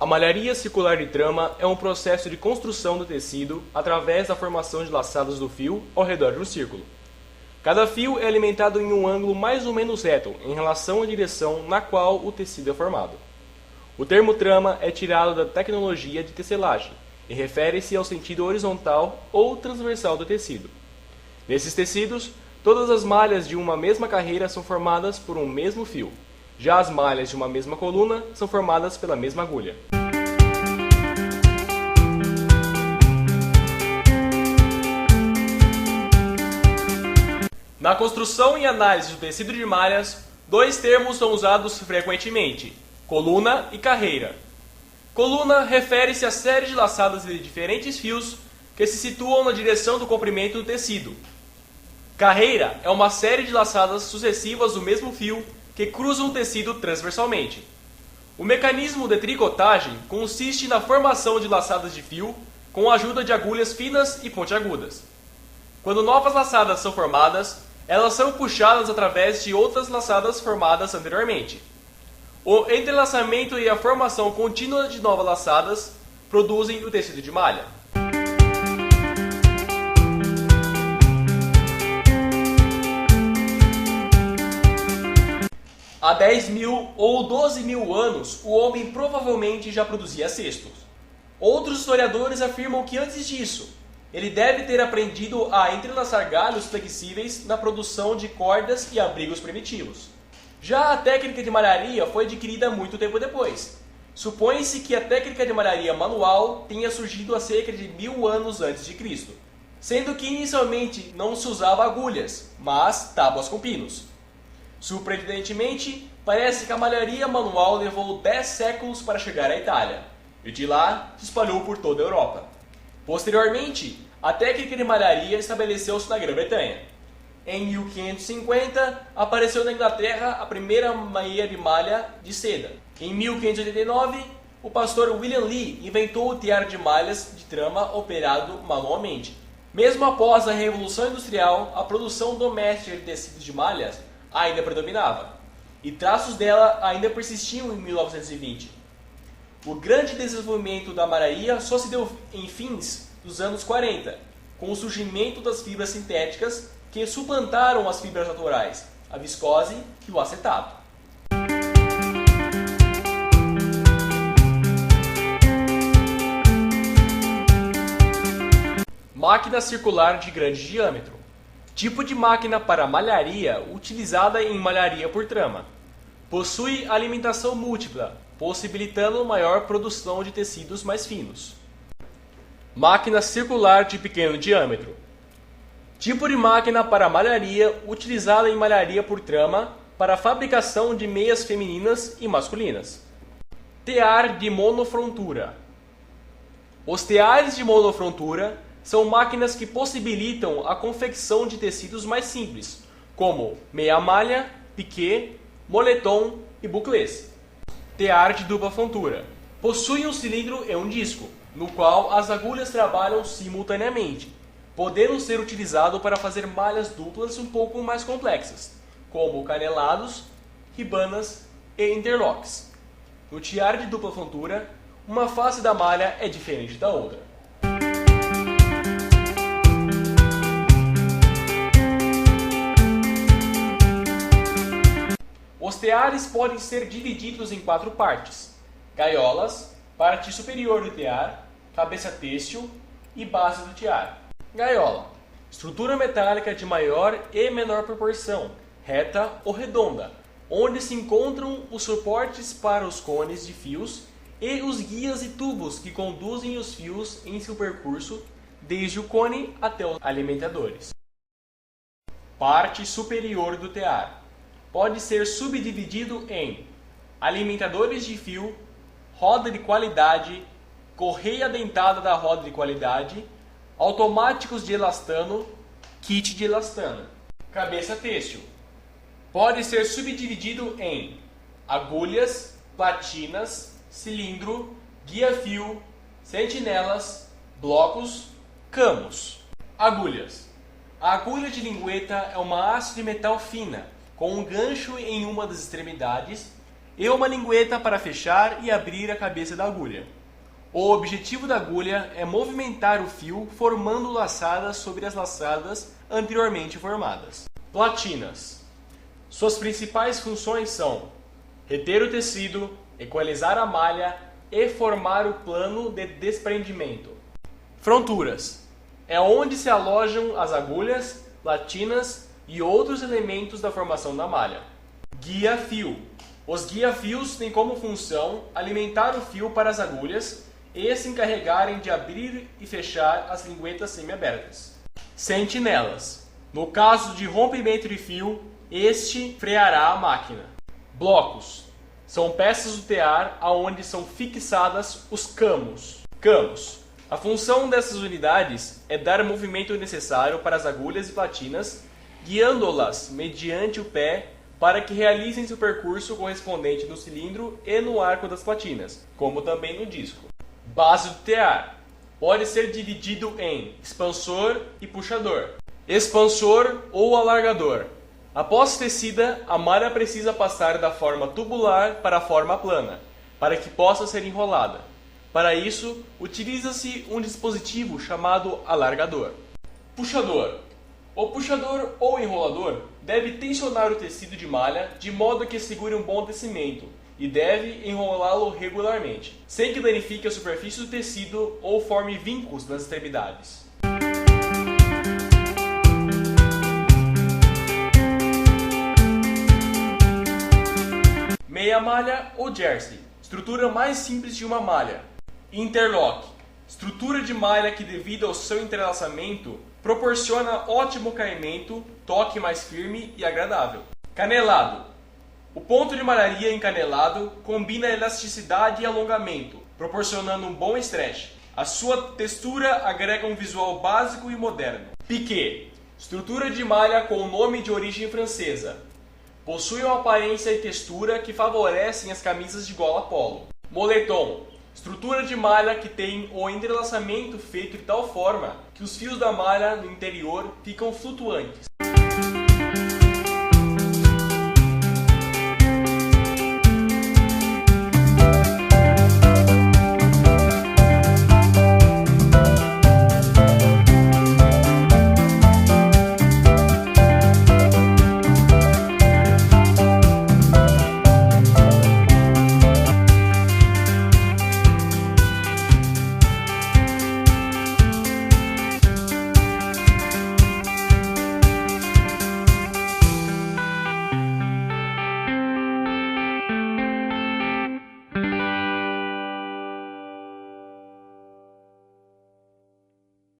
A malharia circular de trama é um processo de construção do tecido através da formação de laçadas do fio ao redor de um círculo. Cada fio é alimentado em um ângulo mais ou menos reto em relação à direção na qual o tecido é formado. O termo trama é tirado da tecnologia de tecelagem e refere-se ao sentido horizontal ou transversal do tecido. Nesses tecidos, todas as malhas de uma mesma carreira são formadas por um mesmo fio. Já as malhas de uma mesma coluna são formadas pela mesma agulha. Na construção e análise do tecido de malhas, dois termos são usados frequentemente: coluna e carreira. Coluna refere-se à série de laçadas de diferentes fios que se situam na direção do comprimento do tecido. Carreira é uma série de laçadas sucessivas do mesmo fio que cruzam o tecido transversalmente. O mecanismo de tricotagem consiste na formação de laçadas de fio com a ajuda de agulhas finas e pontiagudas. Quando novas laçadas são formadas, elas são puxadas através de outras laçadas formadas anteriormente. O entrelaçamento e a formação contínua de novas laçadas produzem o tecido de malha. Há 10.000 ou 12.000 anos, o homem provavelmente já produzia cestos. Outros historiadores afirmam que antes disso, ele deve ter aprendido a entrelaçar galhos flexíveis na produção de cordas e abrigos primitivos. Já a técnica de malharia foi adquirida muito tempo depois. Supõe-se que a técnica de malharia manual tenha surgido há cerca de 1000 anos antes de Cristo, sendo que inicialmente não se usava agulhas, mas tábuas com pinos. Surpreendentemente, parece que a malharia manual levou 10 séculos para chegar à Itália, e de lá se espalhou por toda a Europa. Posteriormente, a técnica de malharia estabeleceu-se na Grã-Bretanha. Em 1550, apareceu na Inglaterra a primeira meia de malha de seda. Em 1589, o pastor William Lee inventou o tear de malhas de trama operado manualmente. Mesmo após a Revolução Industrial, a produção doméstica de tecidos de malhas ainda predominava, e traços dela ainda persistiam em 1920. O grande desenvolvimento da malharia só se deu em fins dos anos 40, com o surgimento das fibras sintéticas que suplantaram as fibras naturais, a viscose e o acetato. Máquina circular de grande diâmetro. Tipo de máquina para malharia utilizada em malharia por trama. Possui alimentação múltipla, possibilitando maior produção de tecidos mais finos. Máquina circular de pequeno diâmetro. Tipo de máquina para malharia utilizada em malharia por trama para a fabricação de meias femininas e masculinas. Tear de monofrontura. Os teares de monofrontura são máquinas que possibilitam a confecção de tecidos mais simples, como meia malha, piquê, moletom e buclês. Tear de dupla frontura. Possui um cilindro e um disco, no qual as agulhas trabalham simultaneamente, podendo ser utilizado para fazer malhas duplas um pouco mais complexas, como canelados, ribanas e interlocks. No tear de dupla frontura, uma face da malha é diferente da outra. Os teares podem ser divididos em 4 partes: gaiolas, parte superior do tear, cabeça têxtil e base do tear. Gaiola: estrutura metálica de maior e menor proporção, reta ou redonda, onde se encontram os suportes para os cones de fios e os guias e tubos que conduzem os fios em seu percurso, desde o cone até os alimentadores. Parte superior do tear: pode ser subdividido em alimentadores de fio, roda de qualidade, correia dentada da roda de qualidade, automáticos de elastano, kit de elastano. Cabeça têxtil: pode ser subdividido em agulhas, platinas, cilindro, guia-fio, sentinelas, blocos, camos. Agulhas: a agulha de lingueta é uma haste de metal fina, com um gancho em uma das extremidades e uma lingueta para fechar e abrir a cabeça da agulha. O objetivo da agulha é movimentar o fio formando laçadas sobre as laçadas anteriormente formadas. Platinas. Suas principais funções são reter o tecido, equalizar a malha e formar o plano de desprendimento. Fronturas. É onde se alojam as agulhas, platinas e outros elementos da formação da malha. Guia-fio. Os guia-fios têm como função alimentar o fio para as agulhas e se encarregarem de abrir e fechar as linguetas semiabertas. Sentinelas. No caso de rompimento de fio, este freará a máquina. Blocos. São peças do tear aonde são fixadas os camos. Camos. A função dessas unidades é dar o movimento necessário para as agulhas e platinas, guiando-las mediante o pé para que realizem seu percurso correspondente no cilindro e no arco das platinas, como também no disco. Base do tear. Pode ser dividido em expansor e puxador. Expansor ou alargador. Após tecida, a malha precisa passar da forma tubular para a forma plana, para que possa ser enrolada. Para isso, utiliza-se um dispositivo chamado alargador. Puxador. O puxador ou enrolador deve tensionar o tecido de malha de modo que segure um bom tecimento e deve enrolá-lo regularmente, sem que danifique a superfície do tecido ou forme vincos nas extremidades. Meia malha ou jersey, estrutura mais simples de uma malha. Interlock, estrutura de malha que devido ao seu entrelaçamento proporciona ótimo caimento, toque mais firme e agradável. Canelado. O ponto de malharia encanelado combina elasticidade e alongamento, proporcionando um bom stretch. A sua textura agrega um visual básico e moderno. Piqué. Estrutura de malha com nome de origem francesa. Possui uma aparência e textura que favorecem as camisas de gola polo. Moletom. Estrutura de malha que tem o entrelaçamento feito de tal forma que os fios da malha no interior ficam flutuantes.